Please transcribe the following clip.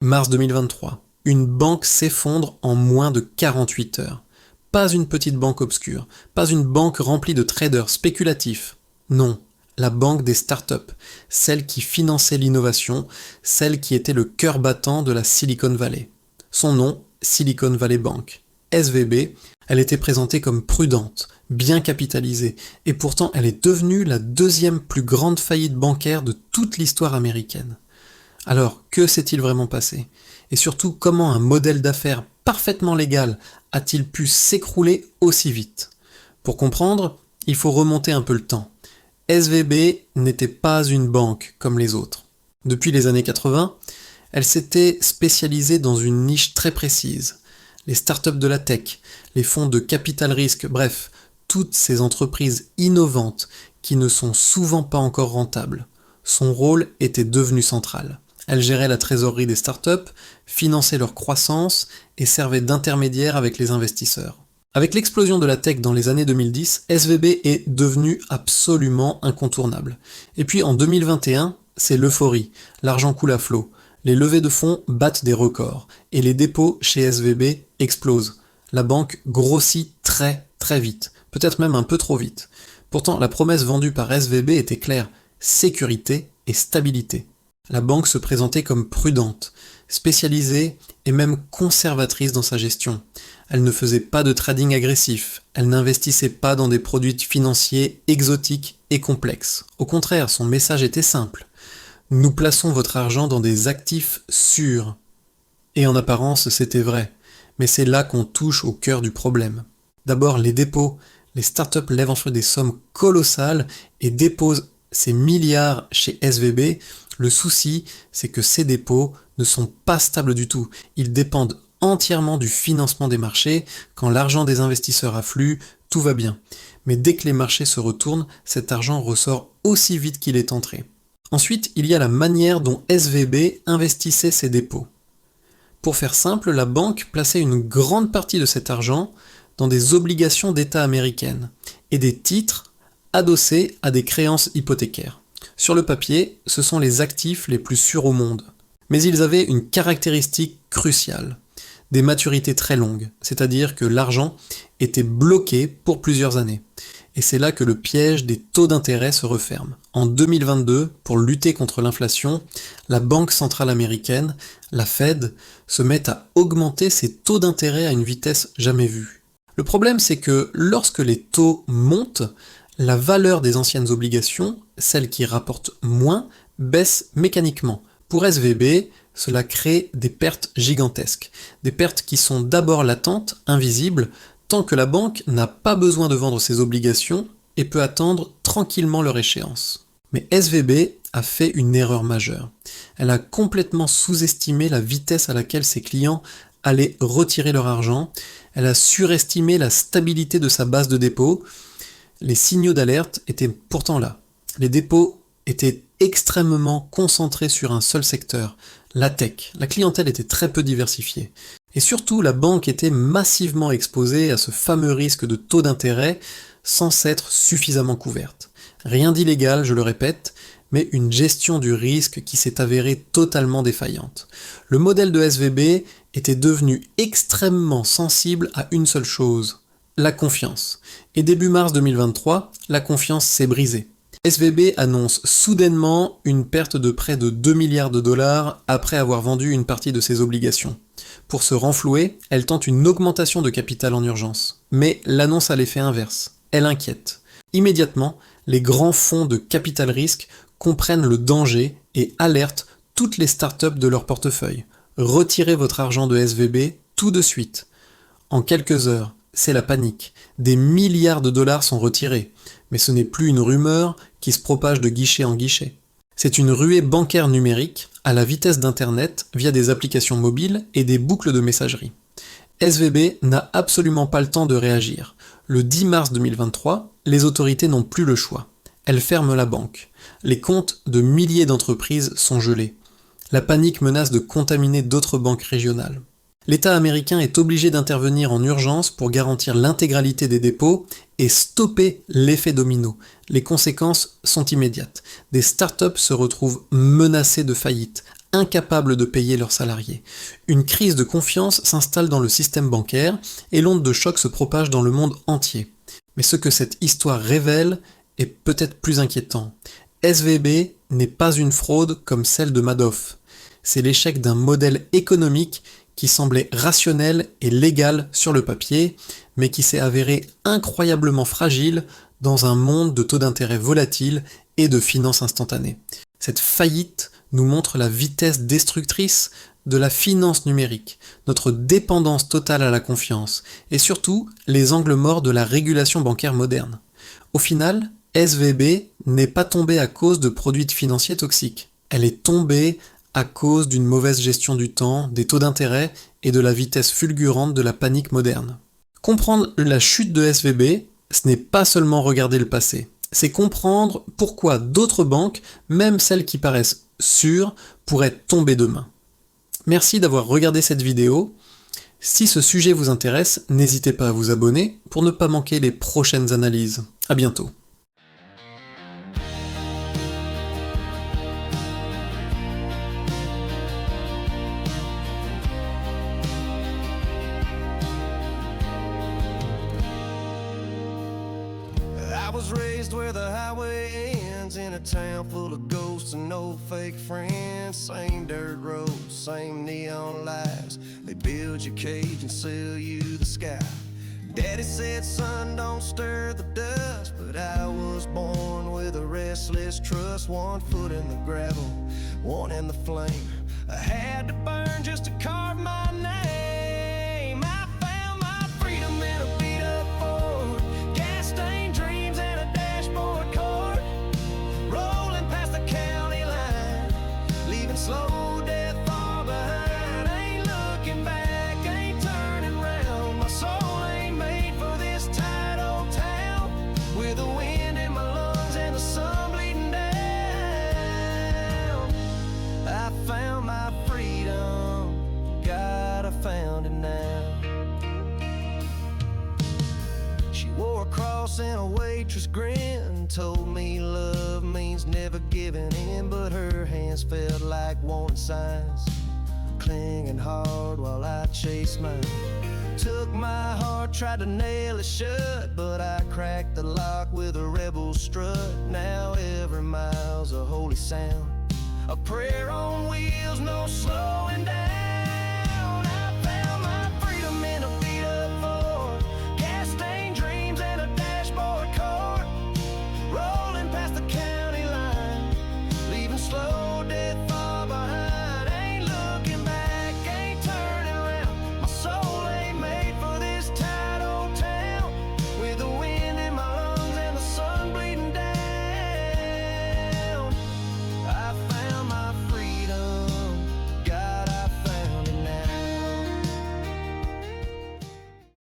Mars 2023. Une banque s'effondre en moins de 48 heures. Pas une petite banque obscure, pas une banque remplie de traders spéculatifs. Non, la banque des startups, celle qui finançait l'innovation, celle qui était le cœur battant de la Silicon Valley. Son nom, Silicon Valley Bank. SVB, elle était présentée comme prudente, bien capitalisée, et pourtant elle est devenue la deuxième plus grande faillite bancaire de toute l'histoire américaine. Alors, que s'est-il vraiment passé? Et surtout, comment un modèle d'affaires parfaitement légal a-t-il pu s'écrouler aussi vite? Pour comprendre, il faut remonter un peu le temps. SVB n'était pas une banque comme les autres. Depuis les années 80, elle s'était spécialisée dans une niche très précise. Les startups de la tech, les fonds de capital risque, bref, toutes ces entreprises innovantes qui ne sont souvent pas encore rentables. Son rôle était devenu central. Elle gérait la trésorerie des startups, finançait leur croissance et servait d'intermédiaire avec les investisseurs. Avec l'explosion de la tech dans les années 2010, SVB est devenu absolument incontournable. Et puis en 2021, c'est l'euphorie, l'argent coule à flot, les levées de fonds battent des records et les dépôts chez SVB explosent. La banque grossit très très vite, peut-être même un peu trop vite. Pourtant, la promesse vendue par SVB était claire, sécurité et stabilité. La banque se présentait comme prudente, spécialisée et même conservatrice dans sa gestion. Elle ne faisait pas de trading agressif, elle n'investissait pas dans des produits financiers exotiques et complexes. Au contraire, son message était simple. Nous plaçons votre argent dans des actifs sûrs. Et en apparence, c'était vrai, mais c'est là qu'on touche au cœur du problème. D'abord, les dépôts. Les startups lèvent ensuite des sommes colossales et déposent ces milliards chez SVB. Le souci, c'est que ces dépôts ne sont pas stables du tout. Ils dépendent entièrement du financement des marchés. Quand l'argent des investisseurs afflue, tout va bien. Mais dès que les marchés se retournent, cet argent ressort aussi vite qu'il est entré. Ensuite, il y a la manière dont SVB investissait ses dépôts. Pour faire simple, la banque plaçait une grande partie de cet argent dans des obligations d'État américaines et des titres adossés à des créances hypothécaires. Sur le papier, ce sont les actifs les plus sûrs au monde. Mais ils avaient une caractéristique cruciale, des maturités très longues, c'est-à-dire que l'argent était bloqué pour plusieurs années. Et c'est là que le piège des taux d'intérêt se referme. En 2022, pour lutter contre l'inflation, la Banque centrale américaine, la Fed, se met à augmenter ses taux d'intérêt à une vitesse jamais vue. Le problème, c'est que lorsque les taux montent, la valeur des anciennes obligations, celles qui rapportent moins, baisse mécaniquement. Pour SVB, cela crée des pertes gigantesques. Des pertes qui sont d'abord latentes, invisibles, tant que la banque n'a pas besoin de vendre ses obligations et peut attendre tranquillement leur échéance. Mais SVB a fait une erreur majeure. Elle a complètement sous-estimé la vitesse à laquelle ses clients allaient retirer leur argent. Elle a surestimé la stabilité de sa base de dépôt. Les signaux d'alerte étaient pourtant là. Les dépôts étaient extrêmement concentrés sur un seul secteur, la tech. La clientèle était très peu diversifiée. Et surtout, la banque était massivement exposée à ce fameux risque de taux d'intérêt sans s'être suffisamment couverte. Rien d'illégal, je le répète, mais une gestion du risque qui s'est avérée totalement défaillante. Le modèle de SVB était devenu extrêmement sensible à une seule chose, la confiance. Et début mars 2023, la confiance s'est brisée. SVB annonce soudainement une perte de près de 2 milliards de dollars après avoir vendu une partie de ses obligations. Pour se renflouer, elle tente une augmentation de capital en urgence. Mais l'annonce a l'effet inverse. Elle inquiète. Immédiatement, les grands fonds de capital risque comprennent le danger et alertent toutes les startups de leur portefeuille. Retirez votre argent de SVB tout de suite. En quelques heures, c'est la panique. Des milliards de dollars sont retirés. Mais ce n'est plus une rumeur qui se propage de guichet en guichet. C'est une ruée bancaire numérique à la vitesse d'Internet via des applications mobiles et des boucles de messagerie. SVB n'a absolument pas le temps de réagir. Le 10 mars 2023, les autorités n'ont plus le choix. Elles ferment la banque. Les comptes de milliers d'entreprises sont gelés. La panique menace de contaminer d'autres banques régionales. L'État américain est obligé d'intervenir en urgence pour garantir l'intégralité des dépôts et stopper l'effet domino. Les conséquences sont immédiates. Des startups se retrouvent menacées de faillite, incapables de payer leurs salariés. Une crise de confiance s'installe dans le système bancaire et l'onde de choc se propage dans le monde entier. Mais ce que cette histoire révèle est peut-être plus inquiétant. SVB n'est pas une fraude comme celle de Madoff. C'est l'échec d'un modèle économique qui semblait rationnel et légal sur le papier, mais qui s'est avéré incroyablement fragile dans un monde de taux d'intérêt volatiles et de finances instantanées. Cette faillite nous montre la vitesse destructrice de la finance numérique, notre dépendance totale à la confiance, et surtout les angles morts de la régulation bancaire moderne. Au final, SVB n'est pas tombée à cause de produits financiers toxiques. Elle est tombée à cause d'une mauvaise gestion du temps, des taux d'intérêt et de la vitesse fulgurante de la panique moderne. Comprendre la chute de SVB, ce n'est pas seulement regarder le passé, c'est comprendre pourquoi d'autres banques, même celles qui paraissent sûres, pourraient tomber demain. Merci d'avoir regardé cette vidéo. Si ce sujet vous intéresse, n'hésitez pas à vous abonner pour ne pas manquer les prochaines analyses. À bientôt. I was raised where the highway ends, in a town full of ghosts and no fake friends. Same dirt roads, same neon lights. They build your cage and sell you the sky. Daddy said, son, don't stir the dust, but I was born with a restless trust. 1 foot in the gravel, 1 in the flame. I had to burn just to carve my name. I found my freedom in a beat up Ford, gas stained dreams and a dashboard cord, rolling past the county line, leaving slow death far behind. Ain't looking back, ain't turning round. My soul ain't made for this tight old town, with the wind in my lungs and the sun bleeding down. I found my freedom, God, I found it now. She wore a cross and a waitress grin, told me love means never giving in, but her hands felt like warning signs, clinging hard while I chased mine. Took my heart, tried to nail it shut, but I cracked the lock with a rebel strut. Now every mile's a holy sound, a prayer on wheels, no slowing down.